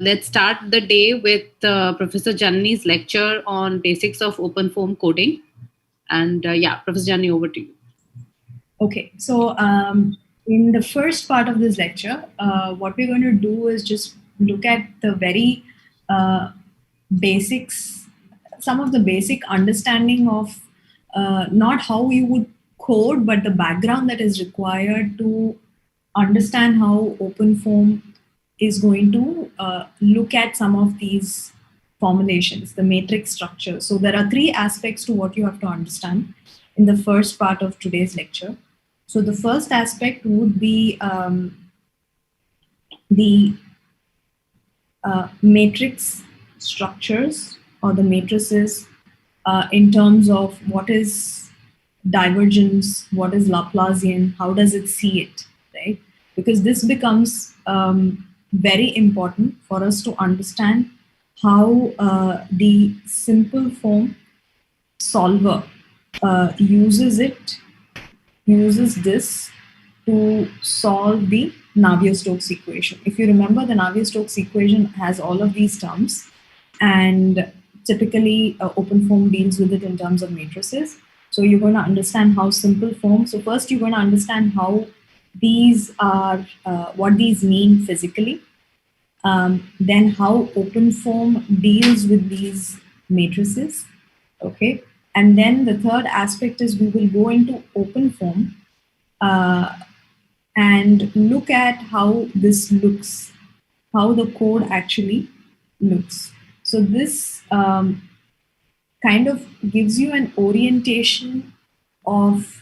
let's start the day with Professor Janani's lecture on basics of open form coding. And yeah, Professor Janani, over to you. Okay, so in the first part of this lecture, what we're going to do is just look at the very basics, some of the basic understanding of not how you would code, but the background that is required to understand how OpenFOAM is going to look at some of these formulations, the matrix structure. So there are three aspects to what you have to understand in the first part of today's lecture. So the first aspect would be the matrix structures or the matrices in terms of what is divergence, what is Laplacian, how does it see it, right? Because this becomes very important for us to understand how the simple form solver uses this to solve the Navier-Stokes equation. If you remember, the Navier-Stokes equation has all of these terms, and typically OpenFOAM deals with it in terms of matrices. So you're going to understand how simple form. So first you're going to understand how these are, what these mean physically. Then how OpenFOAM deals with these matrices, okay? And then the third aspect is we will go into OpenFOAM and look at how this looks, how the code actually looks. So this kind of gives you an orientation of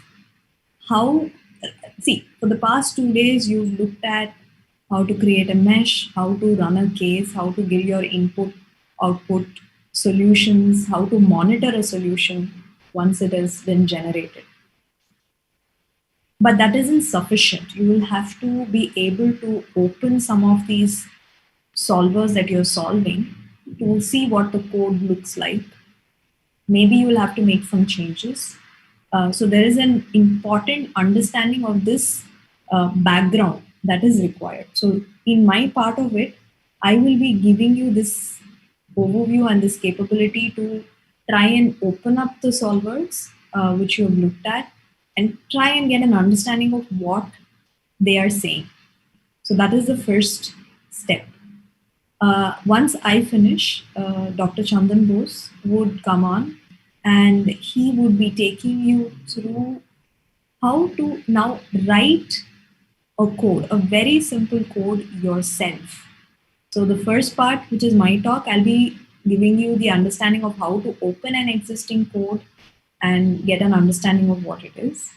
how, see, for the past 2 days, you've looked at how to create a mesh, how to run a case, how to give your input, output solutions, how to monitor a solution once it has been generated. But that isn't sufficient. You will have to be able to open some of these solvers that you're solving to see what the code looks like. Maybe you will have to make some changes. So there is an important understanding of this background that is required. So in my part of it, I will be giving you this overview and this capability to try and open up the solvers which you have looked at and try and get an understanding of what they are saying. So that is the first step. Once I finish, Dr. Chandan Bose would come on and he would be taking you through how to now write a code, a very simple code yourself. So the first part, which is my talk, I'll be giving you the understanding of how to open an existing code and get an understanding of what it is.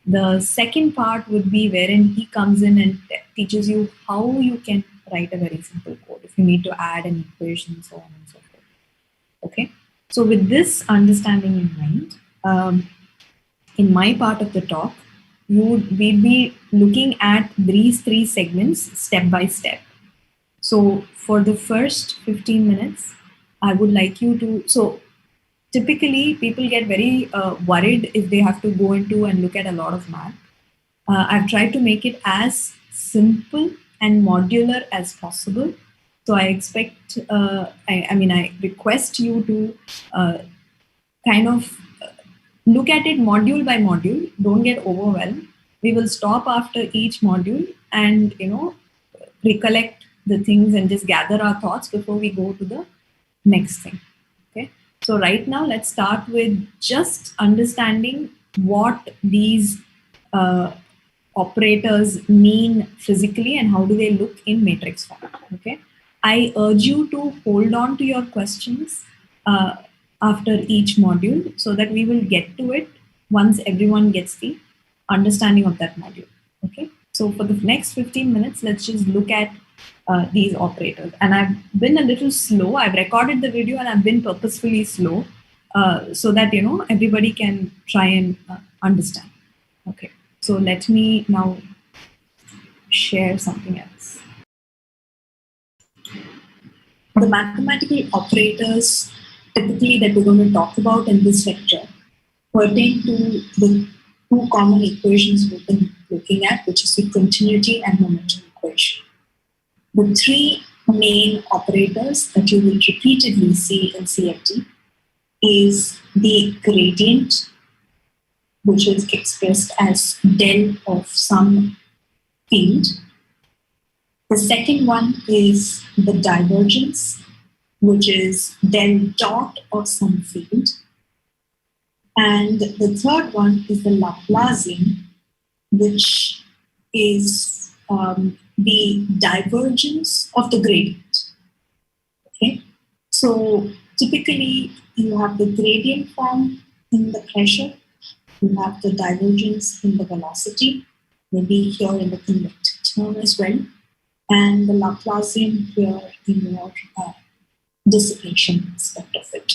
The second part would be wherein he comes in and teaches you how you can write a very simple code if you need to add an equation, so on and so forth. Okay, so with this understanding in mind, in my part of the talk, we'll be looking at these three segments step by step. So for the first 15 minutes, I would like you to, so typically people get very worried if they have to go into and look at a lot of math. I've tried to make it as simple and modular as possible. So I expect, I request you to kind of look at it module by module. Don't get overwhelmed. We will stop after each module and, recollect the things and just gather our thoughts before we go to the next thing. Okay. So right now, let's start with just understanding what these operators mean physically and how do they look in matrix form. Okay. I urge you to hold on to your questions after each module so that we will get to it once everyone gets the understanding of that module. Okay. So for the next 15 minutes, let's just look at these operators. And I've been a little slow. I've recorded the video and I've been purposefully slow so that, everybody can try and understand. Okay. So let me now share something else. The mathematical operators typically that we're going to talk about in this lecture pertain to the two common equations we've been looking at, which is the continuity and momentum equation. The three main operators that you will repeatedly see in CFD is the gradient, which is expressed as del of some field. The second one is the divergence, which is del dot of some field. And the third one is the Laplacian, which is the divergence of the gradient. Okay, so typically you have the gradient form in the pressure, you have the divergence in the velocity, maybe here in the convective term as well, and the Laplacian here in your dissipation aspect of it.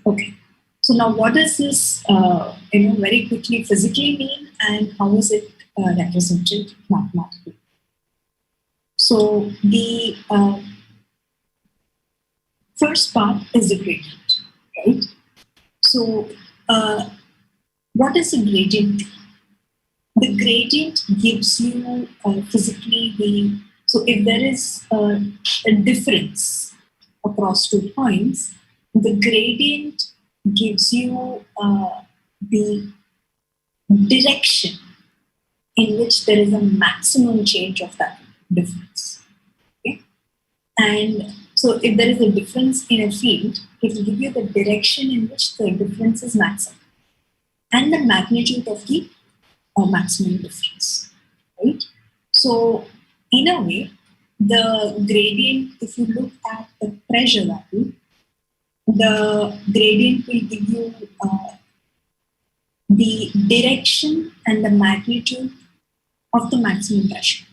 Okay, so now what does this, very quickly physically mean, and how is it represented mathematically? So the first part is the gradient, right? So what is a gradient? The gradient gives you physically the, so if there is a difference across 2 points, the gradient gives you the direction in which there is a maximum change of that difference. Okay? And so if there is a difference in a field, it will give you the direction in which the difference is maximum and the magnitude of the maximum difference, right? So in a way, the gradient, if you look at the pressure value, the gradient will give you the direction and the magnitude of the maximum pressure.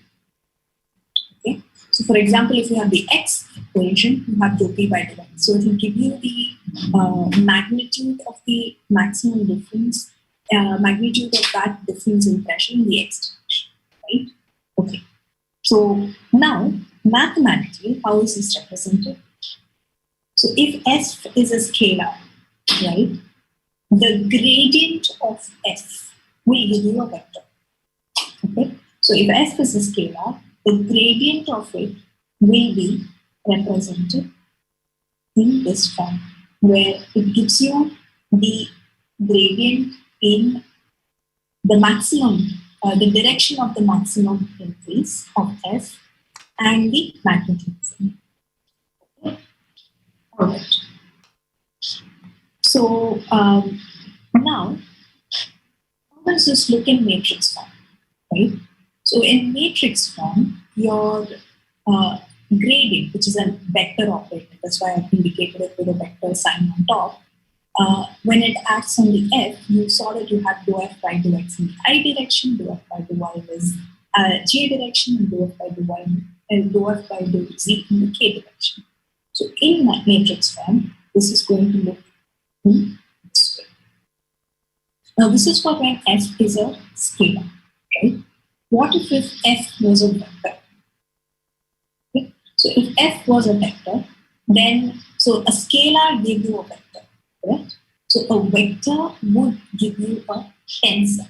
Okay. So for example, if you have the x equation, you have dou p by dou x. So it will give you the magnitude of the maximum difference, magnitude of that difference in pressure in the x direction, right? Okay. So now, mathematically, how is this represented? So if f is a scalar, right, the gradient of f will give you a vector. Okay. So if f is a scalar, the gradient of it will be represented in this form, where it gives you the gradient in the maximum, the direction of the maximum increase of f and the magnitude. Okay. All right. So now, how does this look in matrix form, right? So in matrix form, your gradient, which is a vector operator, that's why I've indicated it with a vector sign on top. When it acts on the f, you saw that you have dou f by dou x in the I direction, dou f by dou y is j direction, and dou f by dou y and dou f by dou z in the k direction. So in that matrix form, this is going to look this way. Now this is for when f is a scalar, right? What if f was a vector? Okay. So if f was a vector, then so a scalar gave you a vector, correct? So a vector would give you a tensor.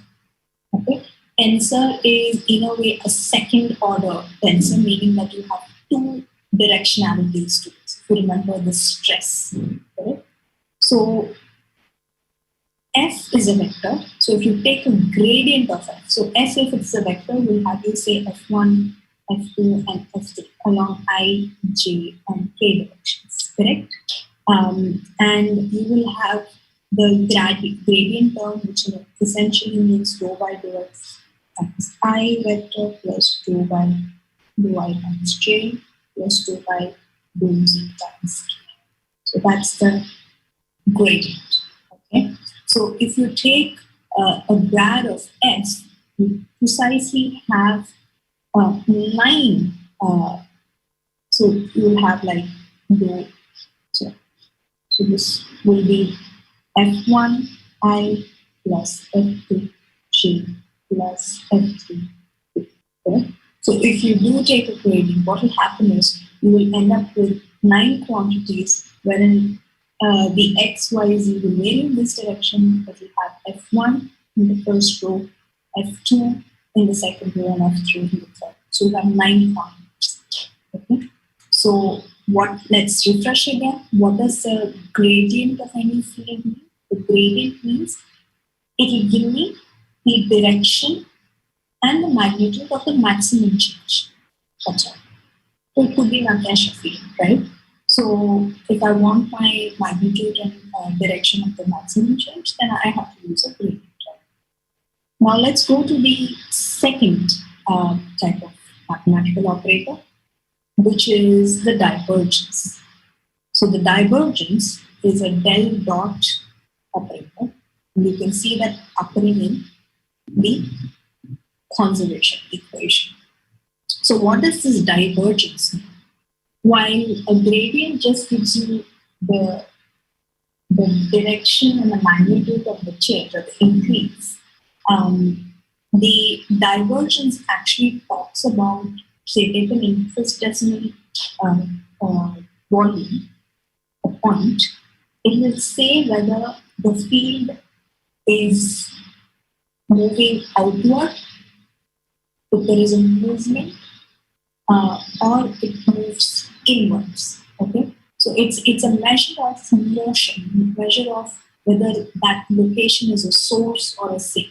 Okay. Tensor is in a way a second order tensor, meaning that you have 2 directionalities to it. If you remember the stress, correct? So f is a vector. So if you take a gradient of f, so f, if it's a vector, will have you say f1, f2, and f3 along I, j, and k directions, correct? And you will have the gradient term, which essentially means dou by dou x times I vector plus dou by dou I times j plus dou by dou z times k. So that's the gradient. Okay. So if you take a grad of f, you precisely have 9. So you will have like dou. So this will be f1 I plus f2 j plus f3. Okay? So if you do take a gradient, what will happen is you will end up with 9 quantities wherein the x, y, z will vary in this direction, but you have f1 in the first row, f2 in the second row, and f3 in the third. So you have 9 quantities. Okay? So let's refresh again. What does the gradient of any field mean? The gradient means it will give me the direction and the magnitude of the maximum change. That's all. So it could be my pressure field, right? So if I want my magnitude and direction of the maximum change, then I have to use a gradient. Right? Now let's go to the second type of mathematical operator, which is the divergence. So the divergence is a del dot operator. And you can see that appearing in the conservation equation. So what does this divergence mean? While a gradient just gives you the direction and the magnitude of the change or the increase, the divergence actually talks about, say, take an infinitesimal volume, a point. It will say whether the field is moving outward, if there is a movement, or it moves inwards. Okay, so it's a measure of motion, measure of whether that location is a source or a sink.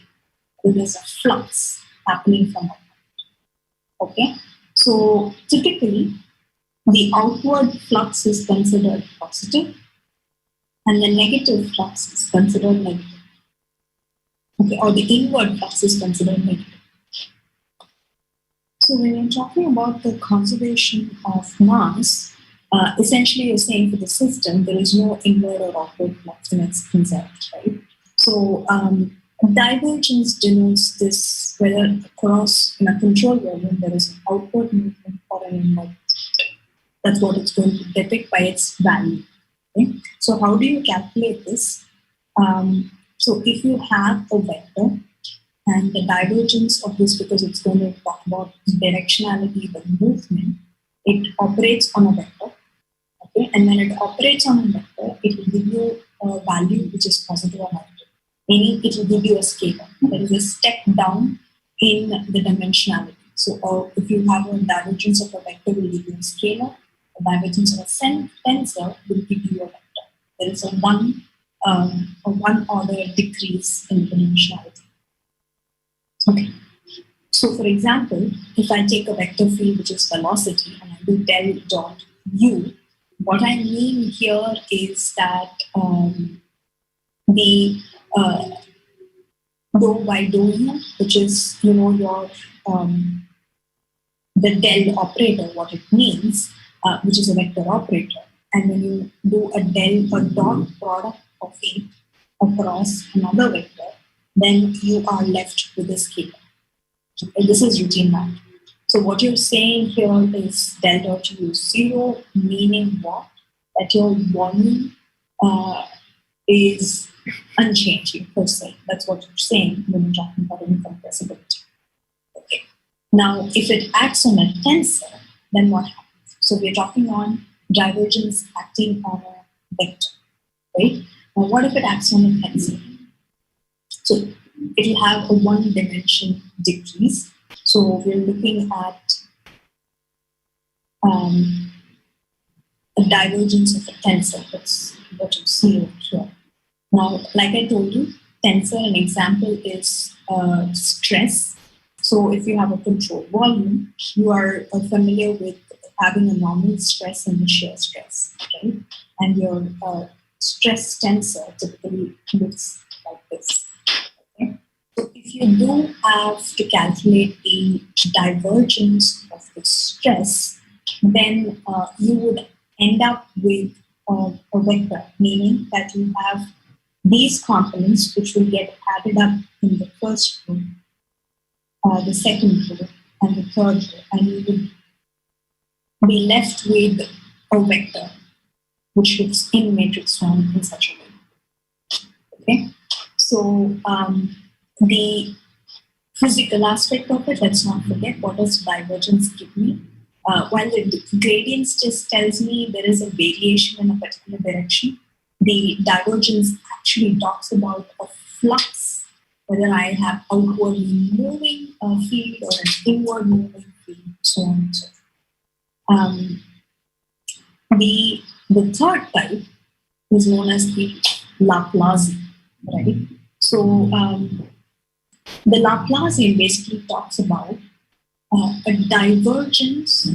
Whether there's a flux happening from a point. Okay, so typically the outward flux is considered positive, and the negative flux is considered negative. Okay, or the inward flux is considered negative. So when you're talking about the conservation of mass, essentially you're saying for the system there is no inward or outward flux in its concept, right? So divergence denotes this whether across in a control volume there is an outward movement or an inward. That's what it's going to depict by its value. Okay? So how do you calculate this? So if you have a vector, and the divergence of this, because it's going to talk about directionality, the movement, it operates on a vector. Okay, and when it operates on a vector, it will give you a value which is positive or negative. Meaning it will give you a scalar. There is a step down in the dimensionality. So or if you have a divergence of a vector, will give you a scalar. The divergence of a tensor will give you a vector. There is a one order decrease in dimensionality. Okay. So for example, if I take a vector field which is velocity and I do del dot u, what I mean here is that the dou by dou u, which is your the del operator, what it means, which is a vector operator, and when you do a dot product of it across another vector, then you are left with a scalar. Okay, this is routine math. So what you're saying here is del dot u is 0, meaning what? That your volume is unchanging per se. That's what you're saying when you're talking about incompressibility. Okay. Now, if it acts on a tensor, then what happens? So we're talking on divergence acting on a vector, right? Now, what if it acts on a tensor? So it will have a one dimension decrease. So we're looking at a divergence of a tensor. That's what you see over here. Now, like I told you, tensor, an example is stress. So if you have a control volume, you are familiar with having a normal stress and a shear stress, right? And your stress tensor typically looks like this. Okay? So if you do have to calculate the divergence of the stress, then you would end up with a vector, meaning that you have these components which will get added up in the first row, the second row, and the third row, and you would be left with a vector which looks in matrix form in such a way. Okay, so the physical aspect of it, let's not forget, what does divergence give me? While the gradients just tells me there is a variation in a particular direction, the divergence actually talks about a flux, whether I have outwardly moving field or an inward moving field, so on and so forth. The third type is known as the Laplacian, right? So the Laplacian basically talks about a divergence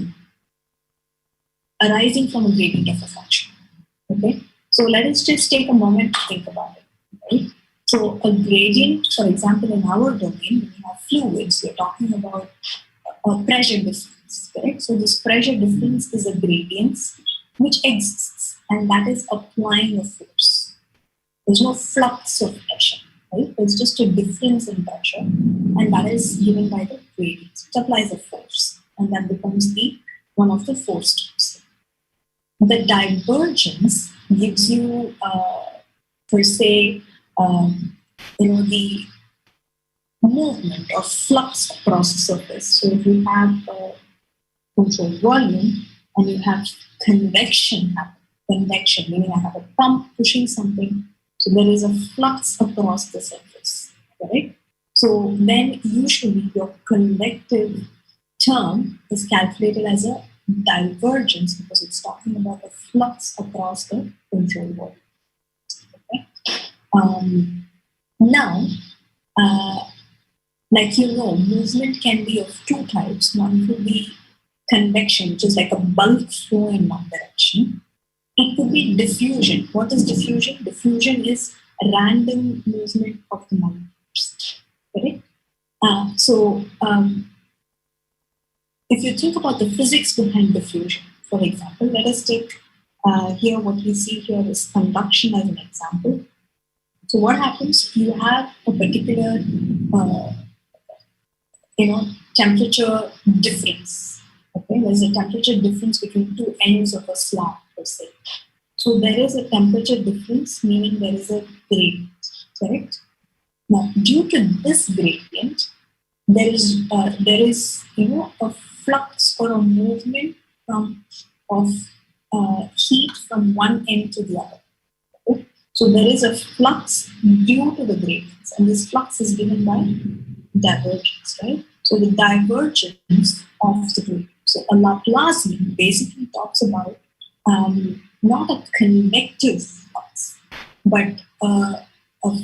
arising from a gradient of a function. Okay, so let us just take a moment to think about it. Right? So a gradient, for example, in our domain, when we have fluids, we're talking about a pressure difference. Correct. So this pressure difference is a gradient which exists, and that is applying a force. There's no flux of pressure, right? It's just a difference in pressure, and that is given by the gradient. It applies a force, and that becomes the one of the force terms. The divergence gives you, per se, the movement or flux across the surface. So if you have a controlled volume and you have convection happen, convection meaning I have a pump pushing something, so there is a flux across the surface, right? So then usually your convective term is calculated as a divergence because it's talking about the flux across the control volume. Okay? Now, like you know, movement can be of two types. One could be convection, which is like a bulk flow in one direction. It could be diffusion. What is diffusion? Diffusion is a random movement of the molecules. Correct? If you think about the physics behind diffusion, for example, let us take here what we see here is conduction as an example. So what happens? You have a particular, temperature difference. Okay, there's a temperature difference between two ends of a slab, per se. So there is a temperature difference, meaning there is a gradient. Correct? Now, due to this gradient, there is a flux or a movement of heat from one end to the other. Okay? So there is a flux due to the gradients, and this flux is given by divergence, right? So the divergence of the gradient. So a Laplacian basically talks about not a convective flux, but a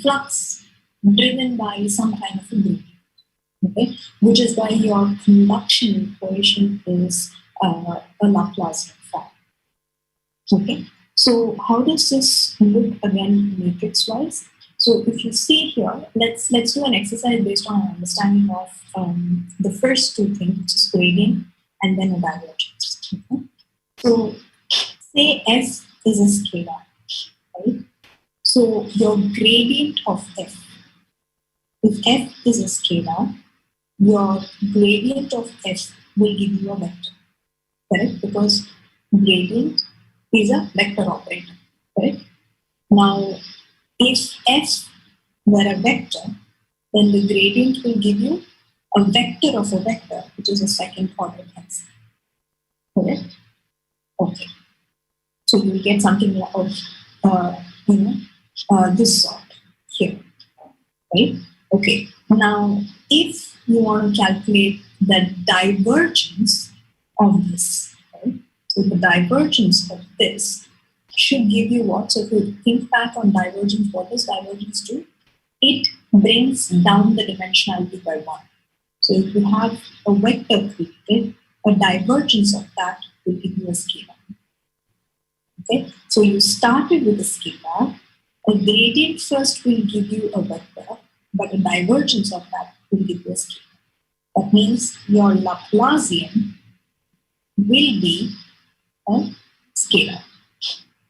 flux driven by some kind of a gradient. Okay, which is why your conduction equation is a Laplacian form. Okay, so how does this look again matrix-wise? So if you see here, let's do an exercise based on an understanding of the first two things, which is gradient and then a divergence. Okay? So say f is a scalar, right? So your gradient of f, if f is a scalar, your gradient of f will give you a vector, correct? Because gradient is a vector operator, correct? Now, if f were a vector, then the gradient will give you a vector of a vector, which is a second order tensor, correct? Okay. So you will get something of this sort here, right? Okay. Now, if you want to calculate the divergence of this, right? So the divergence of this should give you what? So if you think back on divergence, what does divergence do? It brings down the dimensionality by one. So if you have a vector created, a divergence of that will give you a scalar. Okay, so you started with a scalar. A gradient first will give you a vector, but a divergence of that will give you a scalar. That means your Laplacian will be a scalar.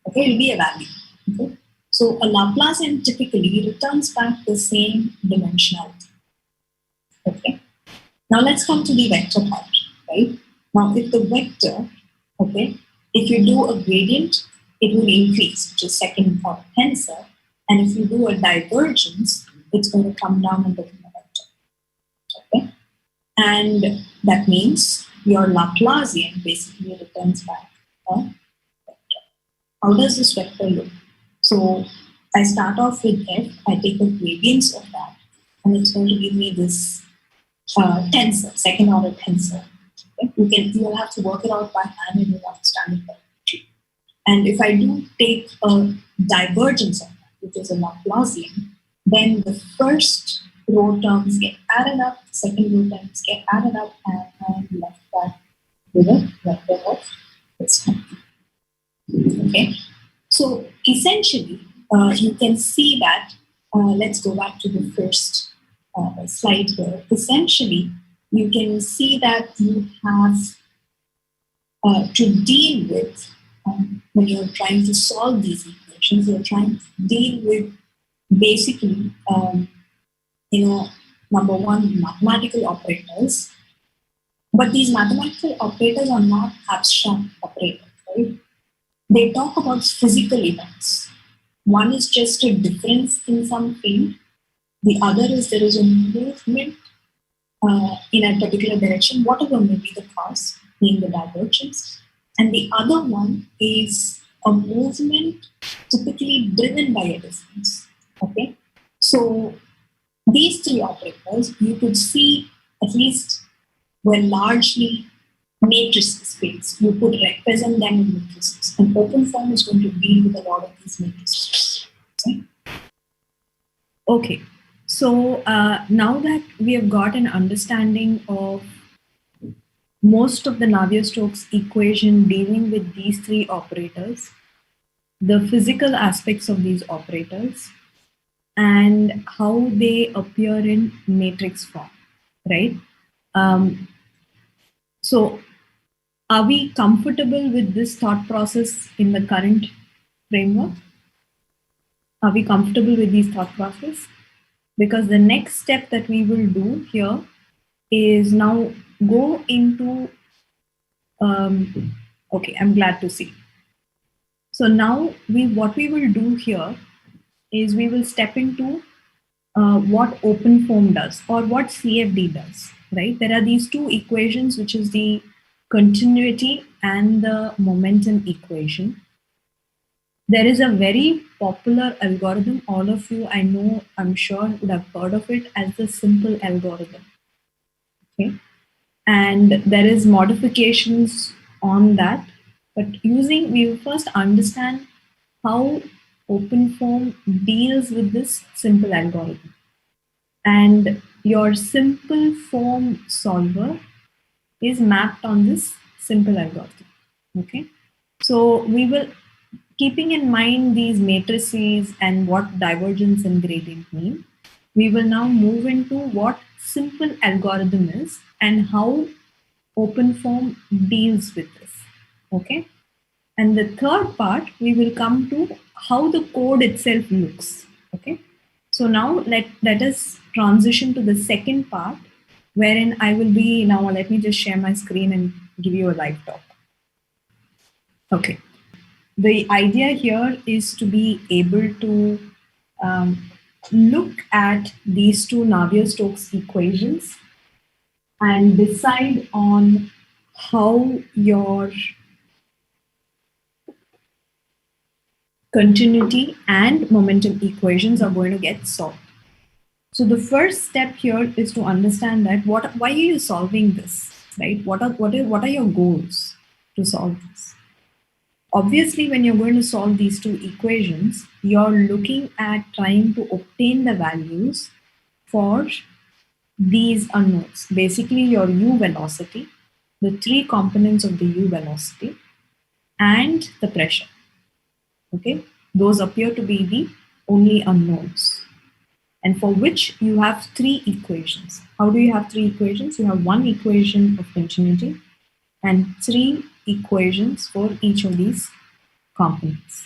Okay, it will be a value. Okay? So a Laplacian typically returns back the same dimensionality. Okay. Now let's come to the vector part, right? Now if the vector, okay, if you do a gradient, it will increase, which is second order tensor. And if you do a divergence, it's going to come down and become a vector. Okay? And that means your Laplacian basically returns back a vector. How does this vector look? So I start off with f, I take a gradients of that, and it's going to give me this tensor, second order tensor. Okay? You will have to work it out by hand and you'll understand it better. And if I do take a divergence of that, which is a Laplacian, then the first row terms get added up, the second row terms get added up, and I'm left back with a vector of this one. Okay, so essentially, you can see that. Let's go back to the first slide here. Essentially, you can see that you have to deal with when you're trying to solve these equations. You're trying to deal with basically, number one, mathematical operators. But these mathematical operators are not abstract operators, right? They talk about physical events. One is just a difference in some field. The other is there is a movement in a particular direction, whatever may be the cause, being the divergence. And the other one is a movement typically driven by a difference. Okay, so these three operators you could see at least were largely matrices space. You could represent them in matrices. And open form is going to deal with a lot of these matrices. Okay. So now that we have got an understanding of most of the Navier-Stokes equation dealing with these three operators, the physical aspects of these operators, and how they appear in matrix form, right? So are we comfortable with this thought process in the current framework? Are we comfortable with these thought process? Because the next step that we will do here is now go into, okay, I'm glad to see. So now what we will do here is we will step into what open form does or what CFD does, right? There are these two equations, which is the continuity and the momentum equation. There is a very popular algorithm. All of you, I know, I'm sure would have heard of it as the simple algorithm. Okay. And there is modifications on that. But we will first understand how OpenFOAM deals with this simple algorithm. And your simple form solver is mapped on this simple algorithm. Okay. So we will, keeping in mind these matrices and what divergence and gradient mean, we will now move into what simple algorithm is and how OpenFOAM deals with this. Okay. And the third part, we will come to how the code itself looks. Okay. So now let us transition to the second part, wherein I will be, now let me just share my screen and give you a live talk. Okay. The idea here is to be able to look at these two Navier-Stokes equations and decide on how your continuity and momentum equations are going to get solved. So the first step here is to understand that why are you solving this, right? What are your goals to solve this? Obviously, when you're going to solve these two equations, you're looking at trying to obtain the values for these unknowns. Basically, your u velocity, the three components of the u velocity, and the pressure. Okay, those appear to be the only unknowns, and for which you have three equations. How do you have three equations? You have one equation of continuity and three equations for each of these components.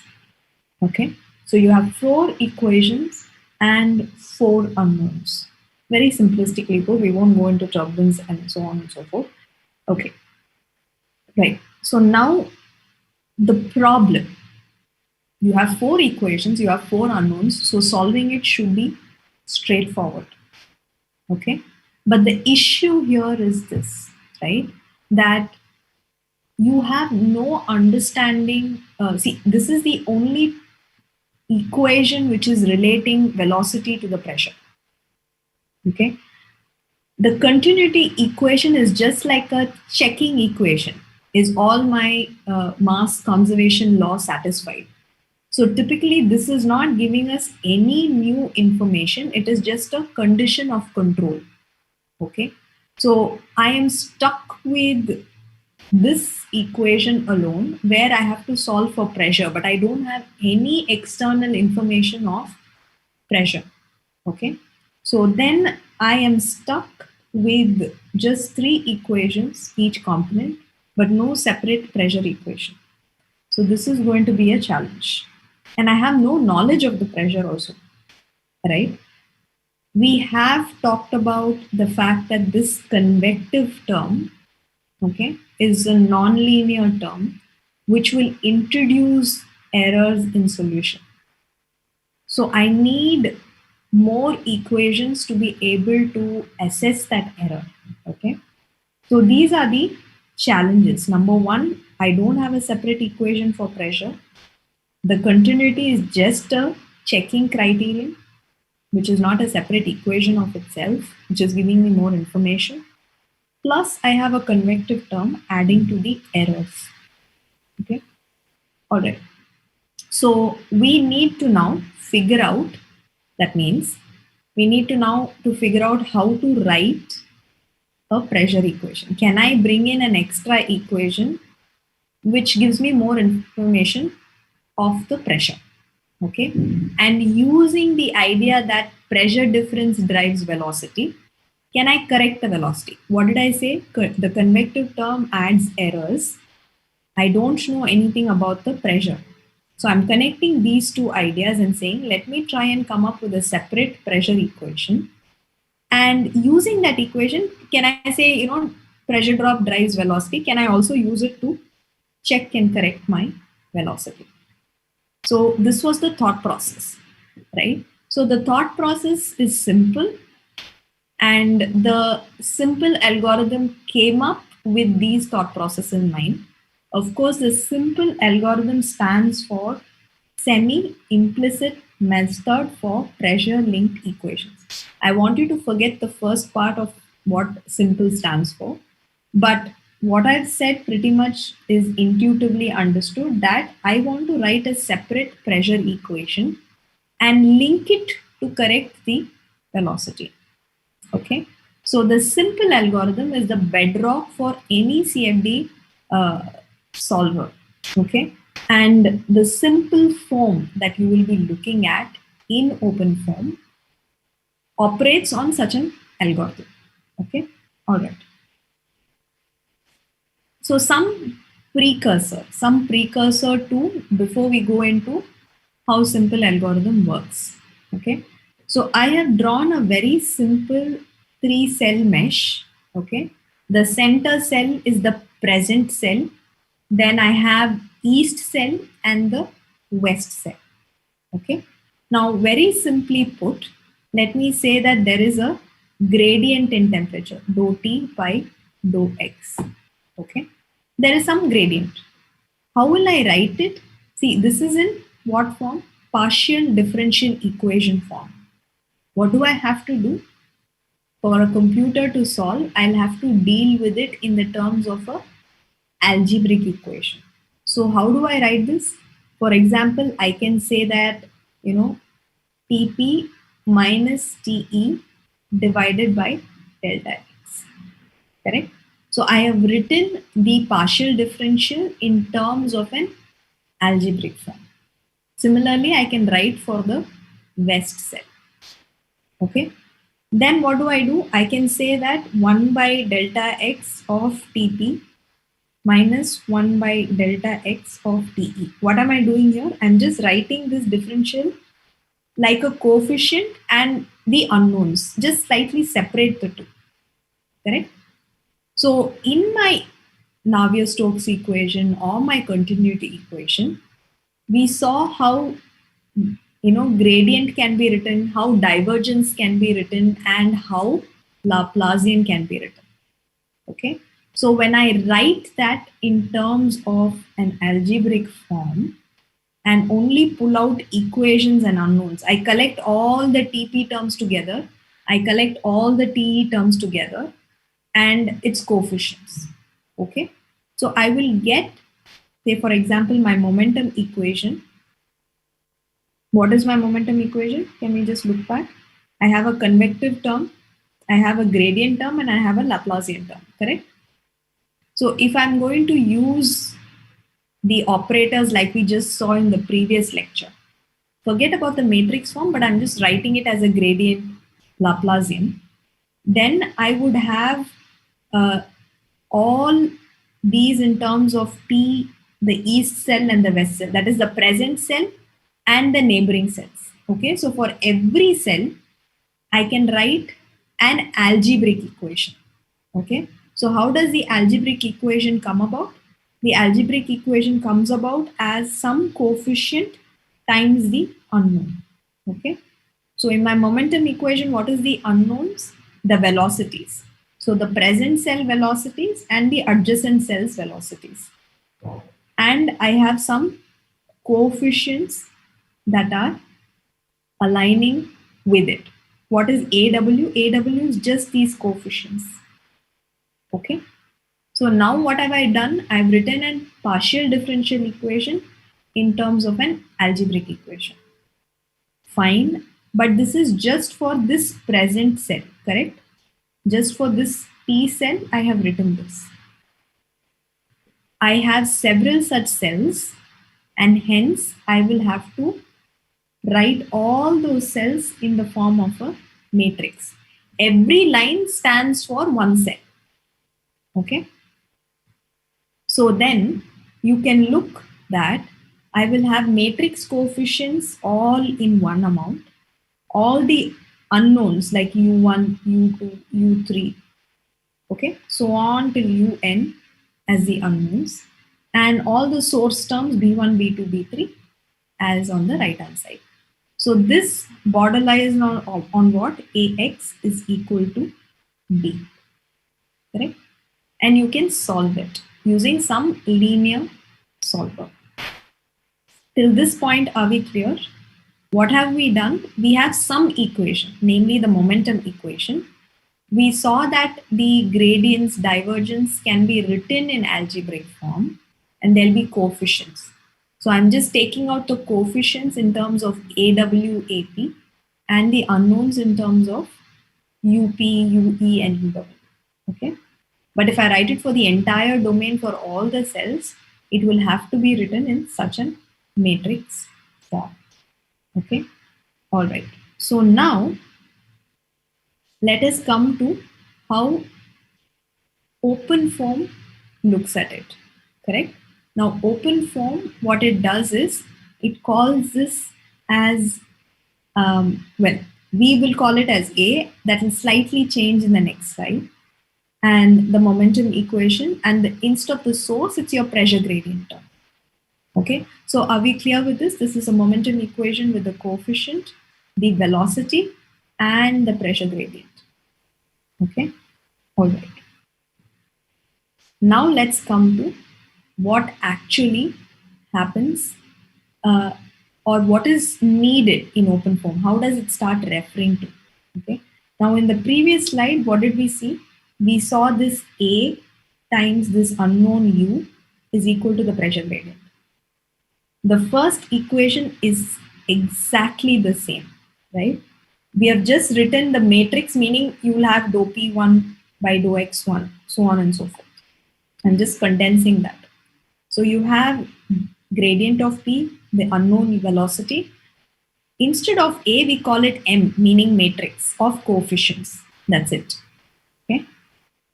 Okay, so you have four equations and four unknowns. Very simplistically put, we won't go into turbulence and so on and so forth. Okay, right. So now the problem, you have four equations, you have four unknowns, so solving it should be straightforward. Okay, but the issue here is this, right? That you have no understanding. See, this is the only equation which is relating velocity to the pressure. Okay, the continuity equation is just like a checking equation. Is all my mass conservation law satisfied? So typically, this is not giving us any new information. It is just a condition of control. Okay. So I am stuck with this equation alone where I have to solve for pressure, but I don't have any external information of pressure. Okay. So then I am stuck with just three equations, each component, but no separate pressure equation. So this is going to be a challenge. And I have no knowledge of the pressure also, right? We have talked about the fact that this convective term, okay, is a nonlinear term which will introduce errors in solution. So I need more equations to be able to assess that error. Okay. So these are the challenges. Number one, I don't have a separate equation for pressure. The continuity is just a checking criterion, which is not a separate equation of itself, which is giving me more information. Plus, I have a convective term adding to the errors. Okay. All right. So we need to now figure out, that means we need to now to figure out how to write a pressure equation. Can I bring in an extra equation which gives me more information of the pressure? Okay. And using the idea that pressure difference drives velocity, can I correct the velocity? What did I say? The convective term adds errors. I don't know anything about the pressure. So I'm connecting these two ideas and saying, let me try and come up with a separate pressure equation. And using that equation, can I say, pressure drop drives velocity? Can I also use it to check and correct my velocity? So this was the thought process, right? So the thought process is simple, and the simple algorithm came up with these thought processes in mind. Of course, the simple algorithm stands for semi-implicit method for pressure-linked equations. I want you to forget the first part of what simple stands for, but what I've said pretty much is intuitively understood, that I want to write a separate pressure equation and link it to correct the velocity. Okay. So the simple algorithm is the bedrock for any CFD solver. Okay. And the simple form that you will be looking at in OpenFOAM operates on such an algorithm. Okay. All right. So some precursor to, before we go into how simple algorithm works. Okay. So I have drawn a very simple 3-cell mesh. Okay. The center cell is the present cell. Then I have east cell and the west cell. Okay. Now, very simply put, let me say that there is a gradient in temperature, dou T by dou X. Okay. There is some gradient. How will I write it? See, this is in what form? Partial differential equation form. What do I have to do? For a computer to solve, I'll have to deal with it in the terms of a algebraic equation. So how do I write this? For example, I can say that, Tp minus Te divided by delta x. Correct? So I have written the partial differential in terms of an algebraic form. Similarly, I can write for the west cell. Okay. Then what do? I can say that 1 by delta x of Tp minus 1 by delta x of Te. What am I doing here? I'm just writing this differential like a coefficient and the unknowns. Just slightly separate the two. Correct? So in my Navier-Stokes equation or my continuity equation, we saw how gradient can be written, how divergence can be written, and how Laplacian can be written. Okay. So when I write that in terms of an algebraic form and only pull out equations and unknowns, I collect all the TP terms together, I collect all the TE terms together and its coefficients. Okay. So I will get, say for example, my momentum equation. What is my momentum equation? Can we just look back? I have a convective term, I have a gradient term, and I have a Laplacian term, correct? So if I'm going to use the operators like we just saw in the previous lecture, forget about the matrix form, but I'm just writing it as a gradient Laplacian, then I would have all these in terms of P, the east cell and the west cell, that is the present cell and the neighboring cells. Okay, so for every cell, I can write an algebraic equation. Okay, so how does the algebraic equation come about? The algebraic equation comes about as some coefficient times the unknown. Okay, so in my momentum equation, what is the unknowns? The velocities. So the present cell velocities and the adjacent cells velocities. And I have some coefficients that are aligning with it. What is AW? AW is just these coefficients. Okay. So now what have I done? I've written a partial differential equation in terms of an algebraic equation. Fine. But this is just for this present cell, correct? Just for this P cell, I have written this. I have several such cells, and hence I will have to write all those cells in the form of a matrix. Every line stands for one cell. Okay. So then you can look that I will have matrix coefficients all in one amount. All the unknowns like U1, U2, U3, okay, so on till UN as the unknowns, and all the source terms B1, B2, B3 as on the right hand side. So this border lies on what? AX is equal to B, correct? And you can solve it using some linear solver. Till this point, are we clear? What have we done? We have some equation, namely the momentum equation. We saw that the gradients, divergence can be written in algebraic form, and there'll be coefficients. So I'm just taking out the coefficients in terms of AW, AP, and the unknowns in terms of UP, UE, and UW. Okay. But if I write it for the entire domain for all the cells, it will have to be written in such a matrix form. Okay. All right. So now let us come to how open form looks at it. Correct? Now, open form, what it does is it calls this as, well, we will call it as A. That will slightly change in the next slide. And the momentum equation, and instead of the source, it's your pressure gradient term. Okay, so are we clear with this? This is a momentum equation with the coefficient, the velocity, and the pressure gradient. Okay, all right. Now let's come to what actually happens or what is needed in open form. How does it start referring to? Okay. Now in the previous slide, what did we see? We saw this A times this unknown U is equal to the pressure gradient. The first equation is exactly the same, right? We have just written the matrix, meaning you will have dou P1 by dou X1, so on and so forth. I'm just condensing that. So you have gradient of P, the unknown velocity. Instead of A, we call it M, meaning matrix of coefficients. That's it. Okay.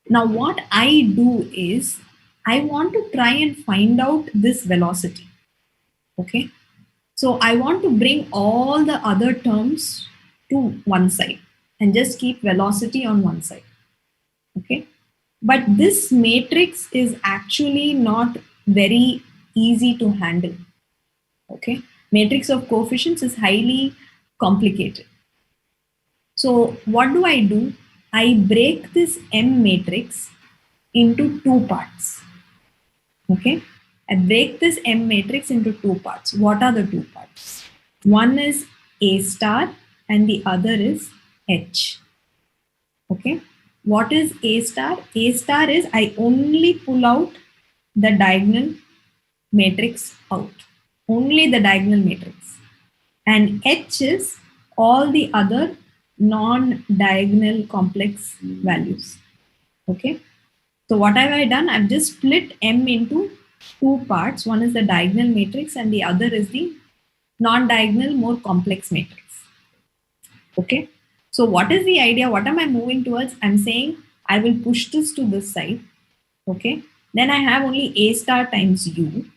Now what I do is I want to try and find out this velocity. Okay. So I want to bring all the other terms to one side and just keep velocity on one side. Okay. But this matrix is actually not very easy to handle. Okay. Matrix of coefficients is highly complicated. So what do? I break this M matrix into two parts. Okay. I break this M matrix into two parts. What are the two parts? One is A star and the other is H. Okay. What is A star? A star is I only pull out the diagonal matrix out, only the diagonal matrix. And H is all the other non-diagonal complex values. Okay. So what have I done? I've just split M into two parts. One is the diagonal matrix and the other is the non-diagonal, more complex matrix. Okay. So what is the idea? What am I moving towards? I'm saying I will push this to this side. Okay. Then I have only A star times U.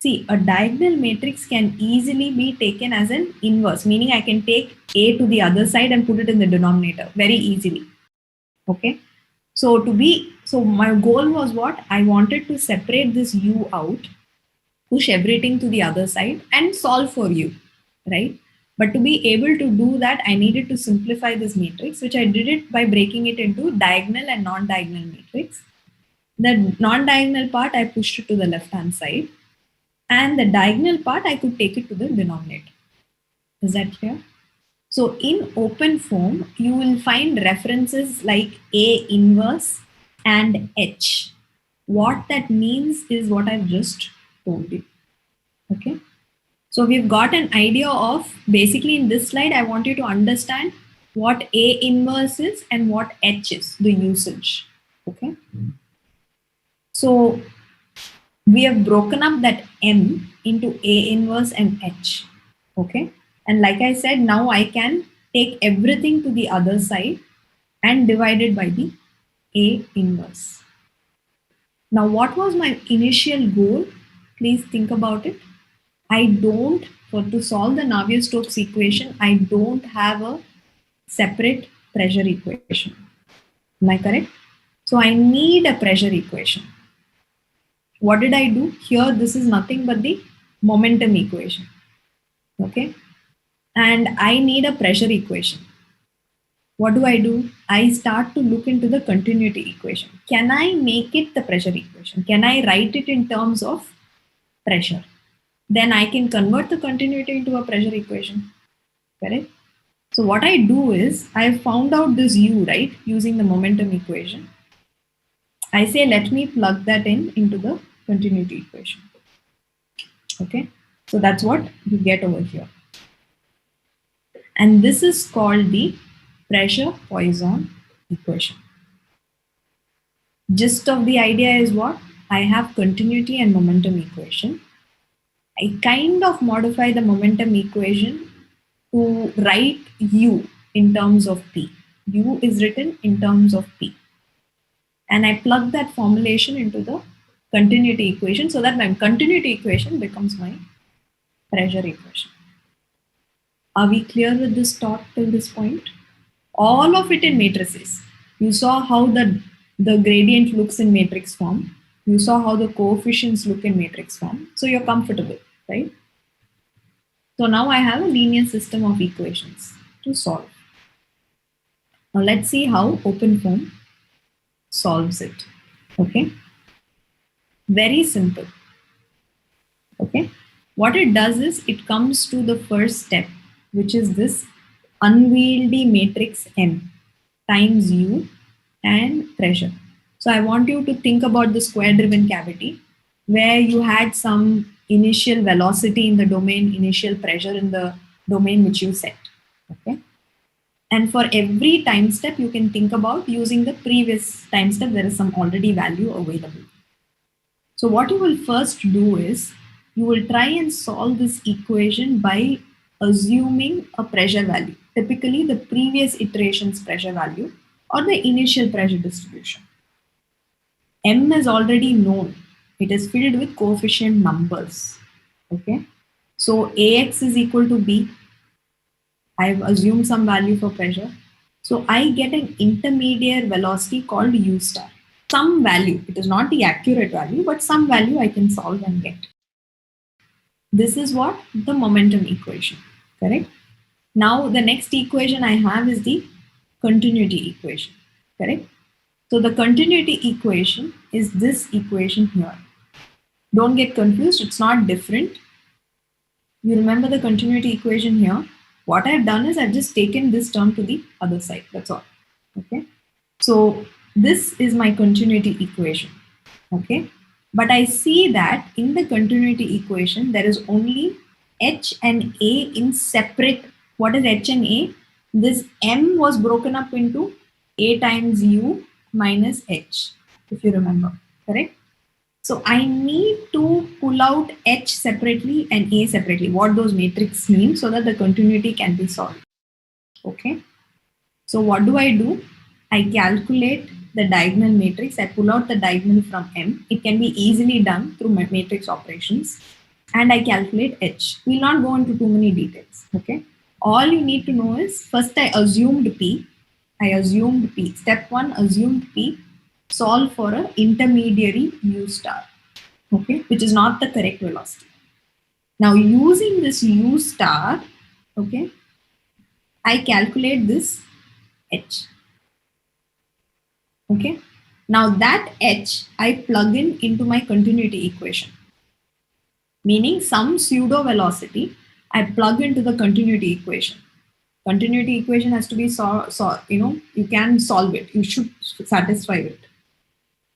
See, a diagonal matrix can easily be taken as an inverse, meaning I can take A to the other side and put it in the denominator very easily. Okay. So my goal was what? I wanted to separate this U out, push everything to the other side and solve for U, right? But to be able to do that, I needed to simplify this matrix, which I did it by breaking it into diagonal and non-diagonal matrix. The non-diagonal part, I pushed it to the left-hand side. And the diagonal part, I could take it to the denominator. Is that clear? So in open form, you will find references like A inverse and H. What that means is what I've just told you. Okay. So we've got an idea of, basically in this slide, I want you to understand what A inverse is and what H is, the usage. Okay. So we have broken up that M into A inverse and H. Okay. And like I said, now I can take everything to the other side and divide it by the A inverse. Now, what was my initial goal? Please think about it. To solve the Navier-Stokes equation, I don't have a separate pressure equation. Am I correct? So I need a pressure equation. What did I do? Here, this is nothing but the momentum equation. Okay. And I need a pressure equation. What do? I start to look into the continuity equation. Can I make it the pressure equation? Can I write it in terms of pressure? Then I can convert the continuity into a pressure equation. Correct? So what I do is, I found out this U, right, using the momentum equation. I say, let me plug that into the continuity equation. Okay. So that's what you get over here. And this is called the pressure Poisson equation. Gist of the idea is what? I have continuity and momentum equation. I kind of modify the momentum equation to write U in terms of P. U is written in terms of P. And I plug that formulation into the continuity equation so that my continuity equation becomes my pressure equation. Are we clear with this thought till this point? All of it in matrices. You saw how the gradient looks in matrix form. You saw how the coefficients look in matrix form. So you're comfortable, right? So now I have a linear system of equations to solve. Now let's see how open form solves it. Okay. Very simple. Okay. What it does is it comes to the first step, which is this unwieldy matrix M times U and pressure. So I want you to think about the square driven cavity where you had some initial velocity in the domain, initial pressure in the domain which you set. Okay. And for every time step, you can think about using the previous time step. There is some already value available. So what you will first do is you will try and solve this equation by assuming a pressure value, typically the previous iteration's pressure value or the initial pressure distribution. M is already known. It is filled with coefficient numbers. Okay. So AX is equal to B. I've assumed some value for pressure. So I get an intermediate velocity called U star. Some value. It is not the accurate value, but some value I can solve and get. This is what? The momentum equation. Correct? Now the next equation I have is the continuity equation. Correct? So the continuity equation is this equation here. Don't get confused. It's not different. You remember the continuity equation here. What I've done is I've just taken this term to the other side. That's all. Okay. So this is my continuity equation. Okay. But I see that in the continuity equation, there is only H and A in separate. What is H and A? This M was broken up into A times U minus H, if you remember, correct? So I need to pull out H separately and A separately, what those matrices mean, so that the continuity can be solved. Okay. So what do? I calculate the diagonal matrix. I pull out the diagonal from M. It can be easily done through matrix operations. And I calculate H. We'll not go into too many details. Okay. All you need to know is, first I assumed P. Step 1, assumed P. Solve for an intermediary U star. Okay. Which is not the correct velocity. Now using this U star, okay, I calculate this H. Okay. Now that H I plug in into my continuity equation, meaning some pseudo velocity I plug into the continuity equation. Continuity equation has to be you can solve it. You should satisfy it.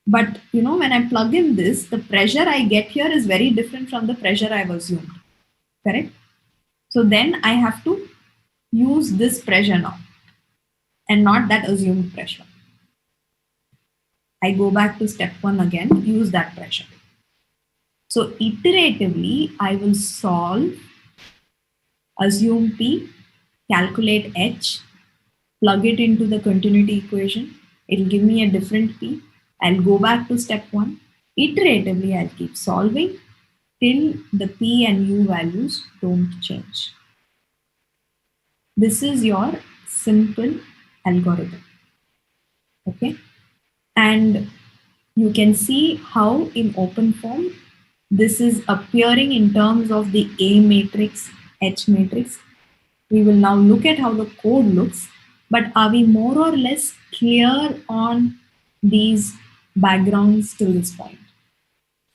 But when I plug in this, the pressure I get here is very different from the pressure I've assumed. Correct? So then I have to use this pressure now and not that assumed pressure. I go back to step 1 again, use that pressure. So iteratively, I will solve, assume P, calculate H, plug it into the continuity equation. It'll give me a different P. I'll go back to step 1. Iteratively, I'll keep solving till the P and U values don't change. This is your simple algorithm. Okay. And you can see how in open form this is appearing in terms of the A matrix, H matrix. We will now look at how the code looks, but are we more or less clear on these backgrounds till this point?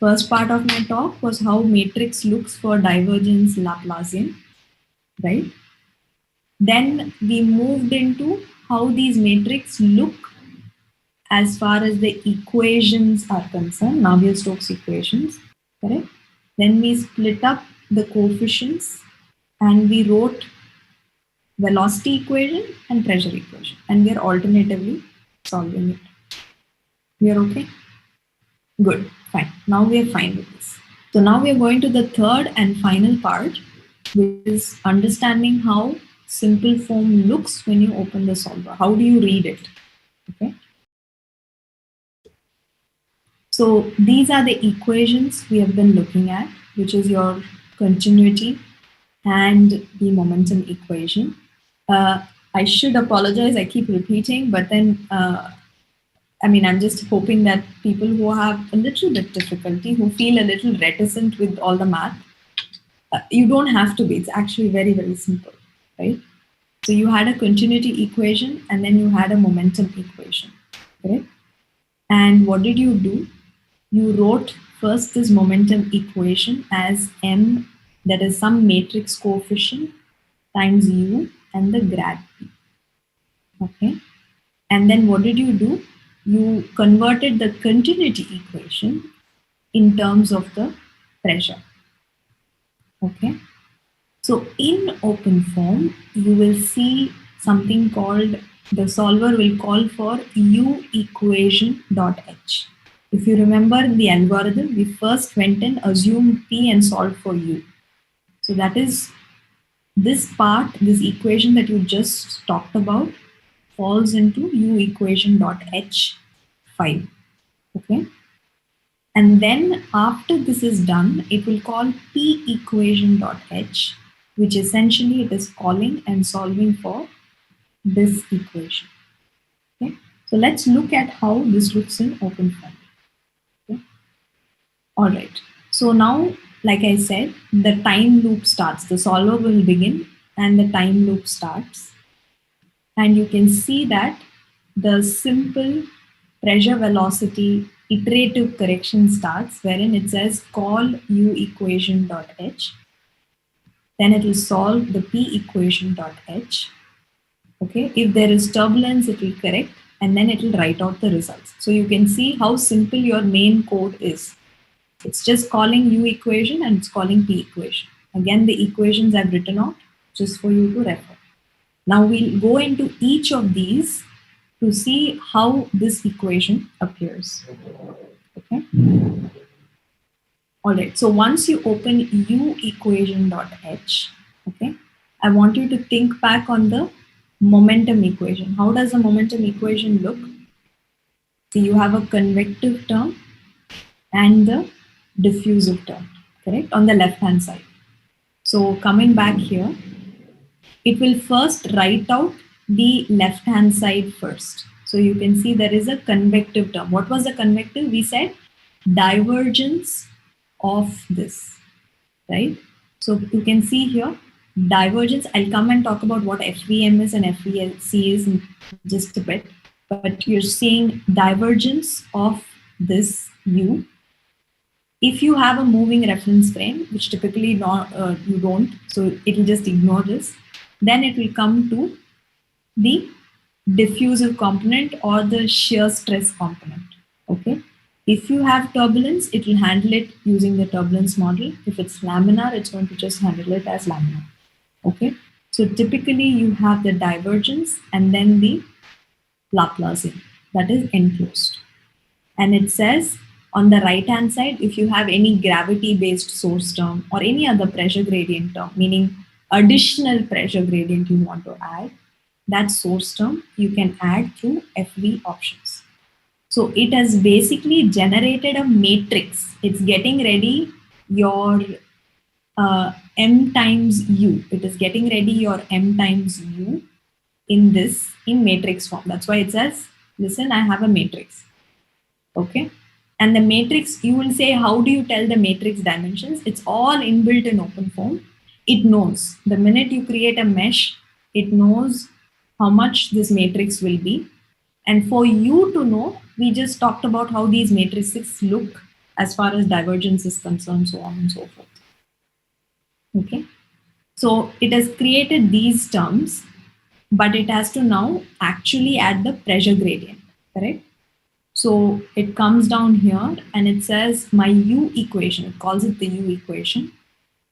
First part of my talk was how matrix looks for divergence Laplacian, right? Then we moved into how these matrices look as far as the equations are concerned, Navier-Stokes equations, correct? Then we split up the coefficients and we wrote velocity equation and pressure equation, and we are alternatively solving it. We are okay? Good, fine. Now we are fine with this. So now we are going to the third and final part, which is understanding how simple form looks when you open the solver. How do you read it? Okay. So these are the equations we have been looking at, which is your continuity and the momentum equation. I should apologize, I keep repeating, but then, I'm just hoping that people who have a little bit difficulty, who feel a little reticent with all the math, you don't have to be, it's actually very, very simple, right? So you had a continuity equation and then you had a momentum equation, right? And what did you do? You wrote first this momentum equation as M, that is some matrix coefficient, times U and the grad P. Okay. And then what did you do? You converted the continuity equation in terms of the pressure. Okay. So in open form, you will see something called, the solver will call for U equation dot H. If you remember in the algorithm, we first went and assumed P and solved for U. So that is this part, this equation that you just talked about falls into U equation dot H 5. Okay. And then after this is done, it will call P equation dot H, which essentially it is calling and solving for this equation. Okay. So let's look at how this looks in open form. Okay. All right. So now, like I said, the time loop starts. The solver will begin and the time loop starts. And you can see that the simple pressure velocity iterative correction starts, wherein it says call U equation dot H. Then it will solve the P equation dot H. Okay. If there is turbulence, it will correct and then it will write out the results. So you can see how simple your main code is. It's just calling U equation and it's calling P equation. Again, the equations I've written out just for you to refer. Now we'll go into each of these to see how this equation appears. Okay. All right. So once you open U equation.h, okay, I want you to think back on the momentum equation. How does the momentum equation look? So you have a convective term and the diffusive term, correct, on the left hand side. So coming back here, it will first write out the left hand side first. So you can see there is a convective term. What was the convective? We said divergence of this, right? So you can see here divergence. I'll come and talk about what FVM is and FVC is in just a bit, but you're seeing divergence of this U. If you have a moving reference frame, which typically you don't, so it will just ignore this, then it will come to the diffusive component or the shear stress component. Okay. If you have turbulence, it will handle it using the turbulence model. If it's laminar, it's going to just handle it as laminar. Okay. So typically you have the divergence and then the Laplacian, that is enclosed. And it says on the right hand side, if you have any gravity based source term or any other pressure gradient term, meaning additional pressure gradient you want to add, that source term you can add through FV options. So it has basically generated a matrix. It's getting ready your M times U. It is getting ready your M times U in matrix form. That's why it says, listen, I have a matrix. Okay. And the matrix, you will say, how do you tell the matrix dimensions? It's all inbuilt in OpenFOAM. It knows the minute you create a mesh, it knows how much this matrix will be. And for you to know, we just talked about how these matrices look as far as divergence is concerned, so on and so forth. Okay. So it has created these terms, but it has to now actually add the pressure gradient, correct? So it comes down here and it says my U equation, it calls it the U equation.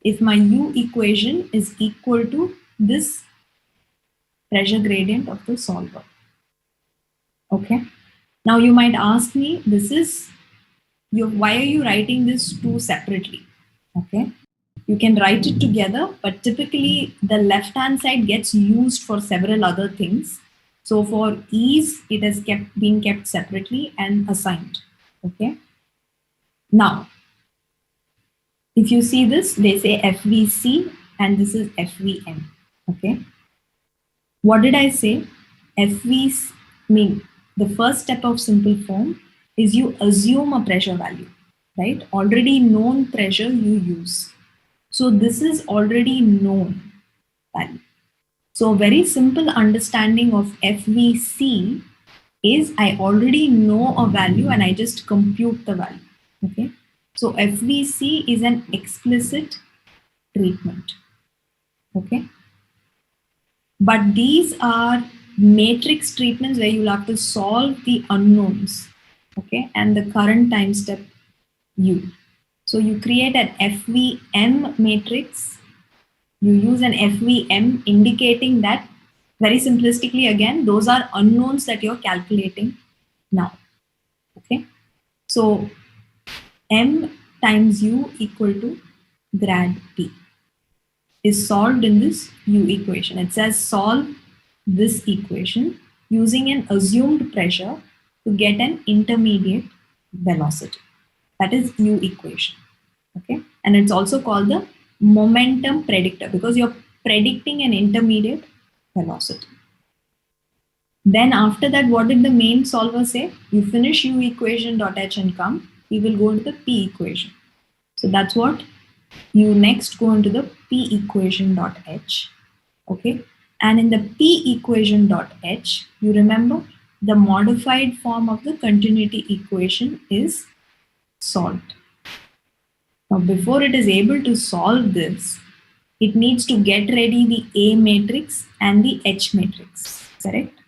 If my U equation is equal to this pressure gradient of the solver. Okay. Now you might ask me, why are you writing this two separately? Okay. You can write it together, but typically the left-hand side gets used for several other things. So for ease, it has been kept separately and assigned. Okay. Now, if you see this, they say FVC and this is FVM. Okay. What did I say? FVC mean the first step of simple form is you assume a pressure value, right? Already known pressure you use. So this is already known value. So very simple understanding of FVC is I already know a value and I just compute the value. Okay. So FVC is an explicit treatment. Okay. But these are matrix treatments where you'll have to solve the unknowns. Okay. And the current time step U. So you create an FVM matrix. You use an FVM indicating that very simplistically again, those are unknowns that you're calculating now. Okay. So M times U equal to grad T is solved in this U equation. It says solve this equation using an assumed pressure to get an intermediate velocity. That is U equation. Okay. And it's also called the momentum predictor because you're predicting an intermediate velocity. Then after that, what did the main solver say? You finish U equation.h and come, we will go into the P equation. So that's what you next go into the P equation.h. Okay. And in the P equation.h, you remember the modified form of the continuity equation is solved. Now, before it is able to solve this, it needs to get ready the A matrix and the H matrix, correct?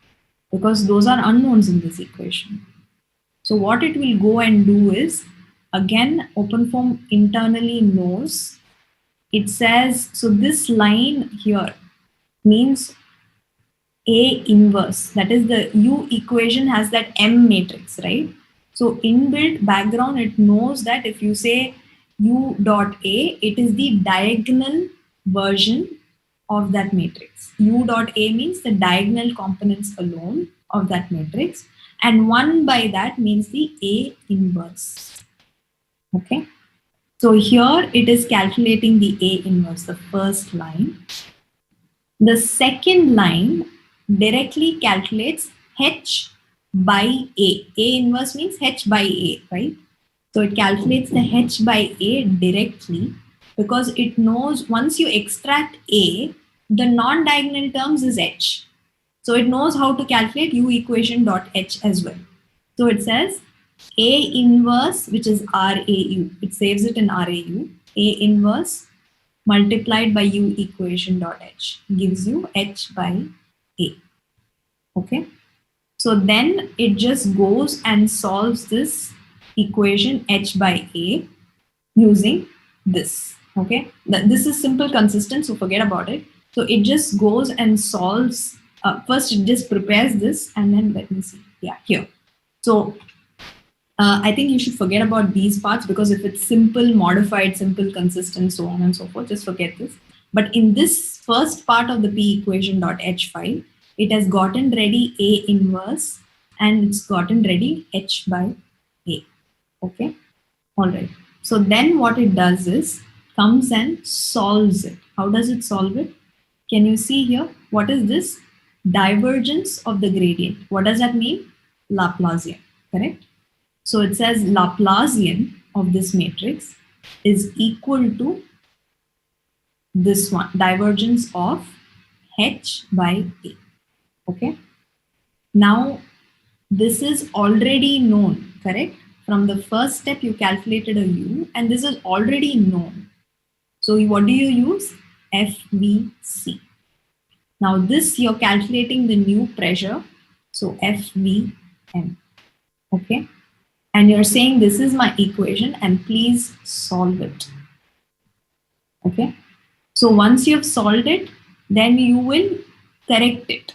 Because those are unknowns in this equation. So what it will go and do is Again, OpenFOAM internally knows. It says, so this line here means A inverse. That is, the U equation has that M matrix, right? So inbuilt background, it knows that if you say U dot A, it is the diagonal version of that matrix. U dot A means the diagonal components alone of that matrix. And 1 by that means the A inverse. Okay. So here it is calculating the A inverse, the first line. The second line directly calculates H by A. A inverse means H by A, right? So it calculates the H by A directly because it knows once you extract A, the non-diagonal terms is H. So it knows how to calculate U equation dot H as well. So it says A inverse, which is RAU. It saves it in RAU. A inverse multiplied by U equation dot H gives you H by A. Okay. So then it just goes and solves this equation H by A using this. Okay. This is simple consistent, so forget about it. So it just goes and solves. First, it just prepares this, and then let me see. Yeah, here. So I think you should forget about these parts because if it's simple, modified, simple, consistent, so on and so forth, just forget this. But in this first part of the P equation dot H file, it has gotten ready A inverse and it's gotten ready H by A. Okay. All right. So then what it does is comes and solves it. How does it solve it? Can you see here? What is this? Divergence of the gradient. What does that mean? Laplacian, correct? So it says Laplacian of this matrix is equal to this one, divergence of H by A. Okay. Now, this is already known, correct? From the first step, you calculated a U, and this is already known. So what do you use? FVC. Now this, you're calculating the new pressure. So FVM. Okay. And you're saying this is my equation and please solve it. Okay. So once you've solved it, then you will correct it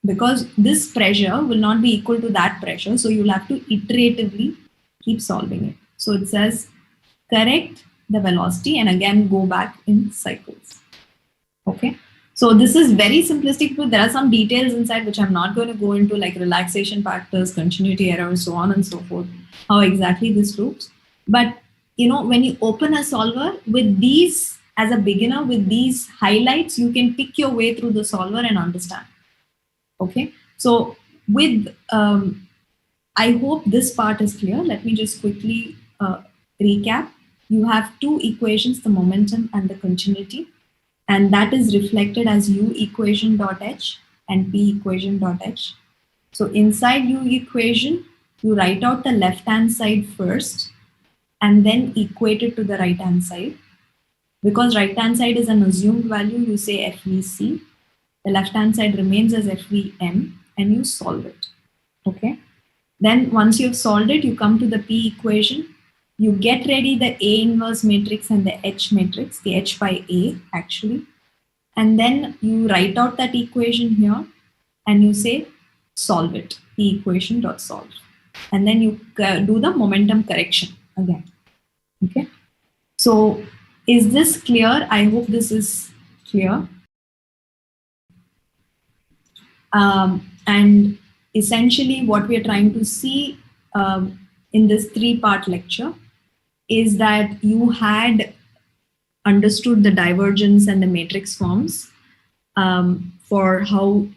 because this pressure will not be equal to that pressure. So you'll have to iteratively keep solving it. So it says correct the velocity and again go back in cycles. Okay. So this is very simplistic, but there are some details inside which I'm not going to go into, like relaxation factors, continuity errors, so on and so forth, how exactly this looks. But you know, when you open a solver with these, as a beginner, with these highlights, you can pick your way through the solver and understand. Okay. So with, I hope this part is clear. Let me just quickly recap. You have two equations, the momentum and the continuity. And that is reflected as U equation dot H and P equation dot H. So inside U equation, you write out the left-hand side first and then equate it to the right-hand side. Because right-hand side is an assumed value, you say FVC. The left-hand side remains as FVM and you solve it. Okay. Then once you've solved it, you come to the P equation. You get ready the A inverse matrix and the H matrix, the H by A actually. And then you write out that equation here and you say solve it, P equation dot solve. And then you do the momentum correction again. Okay. So is this clear? I hope this is clear. And essentially what we are trying to see in this 3-part lecture is that you had understood the divergence and the matrix forms for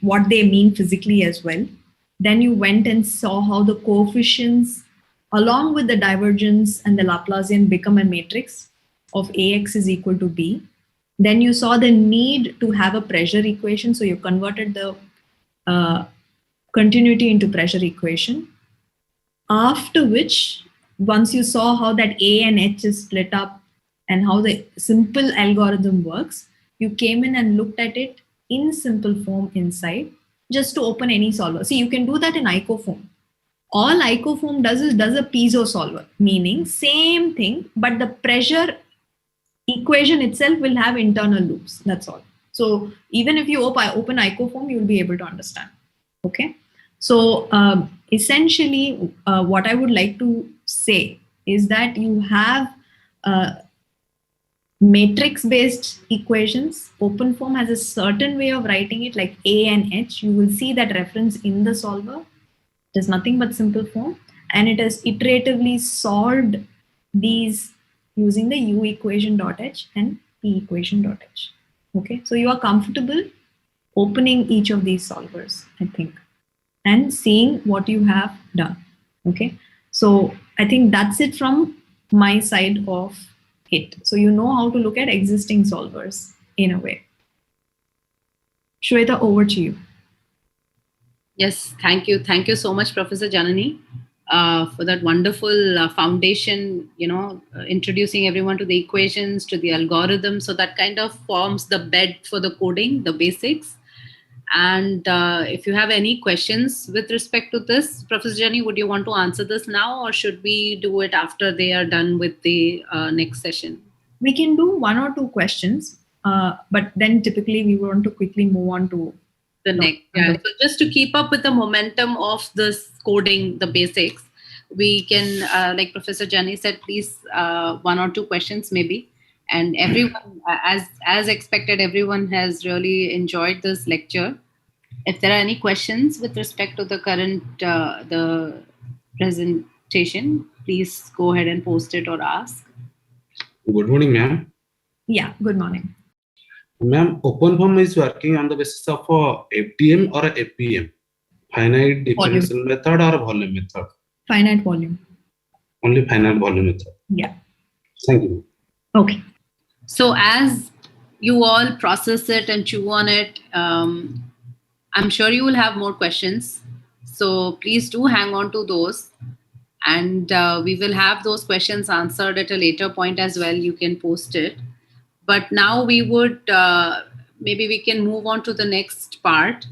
what they mean physically as well. Then you went and saw how the coefficients along with the divergence and the Laplacian become a matrix of AX is equal to B. Then you saw the need to have a pressure equation. So you converted the continuity into pressure equation. After which, once you saw how that A and H is split up and how the simple algorithm works, you came in and looked at it in simple form inside just to open any solver. See, you can do that in IcoFoam. All icofoam does is does a piezo solver, meaning same thing, but the pressure equation itself will have internal loops. That's all. So even if you open icofoam, you'll be able to understand. Okay. So essentially, what I would like to say is that you have matrix-based equations. OpenFOAM has a certain way of writing it, like A and H. You will see that reference in the solver. It is nothing but simple form, and it has iteratively solved these using the U equation.h and P equation.h. Okay, so you are comfortable opening each of these solvers, I think, and seeing what you have done. Okay, so I think that's it from my side of it. So you know how to look at existing solvers in a way. Shweta, over to you. Yes, thank you. Thank you so much, Professor Janani, for that wonderful foundation, introducing everyone to the equations, to the algorithm. So that kind of forms the bed for the coding, the basics. And if you have any questions with respect to this, Professor Janani, would you want to answer this now, or should we do it after they are done with the next session? We can do one or two questions, but then typically we want to quickly move on to the next. Yeah. So just to keep up with the momentum of this coding, the basics, we can, like Professor Janani said, please one or two questions maybe. And everyone, as expected, everyone has really enjoyed this lecture. If there are any questions with respect to the current the presentation, please go ahead and post it or ask. Good morning, ma'am. Yeah, good morning. Ma'am, OpenFOAM is working on the basis of a FDM or a FVM, finite differential method or volume method? Finite volume. Only finite volume method. Yeah. Thank you. Okay. So as you all process it and chew on it, I'm sure you will have more questions. So please do hang on to those. And we will have those questions answered at a later point as well. You can post it. But now we would, maybe we can move on to the next part.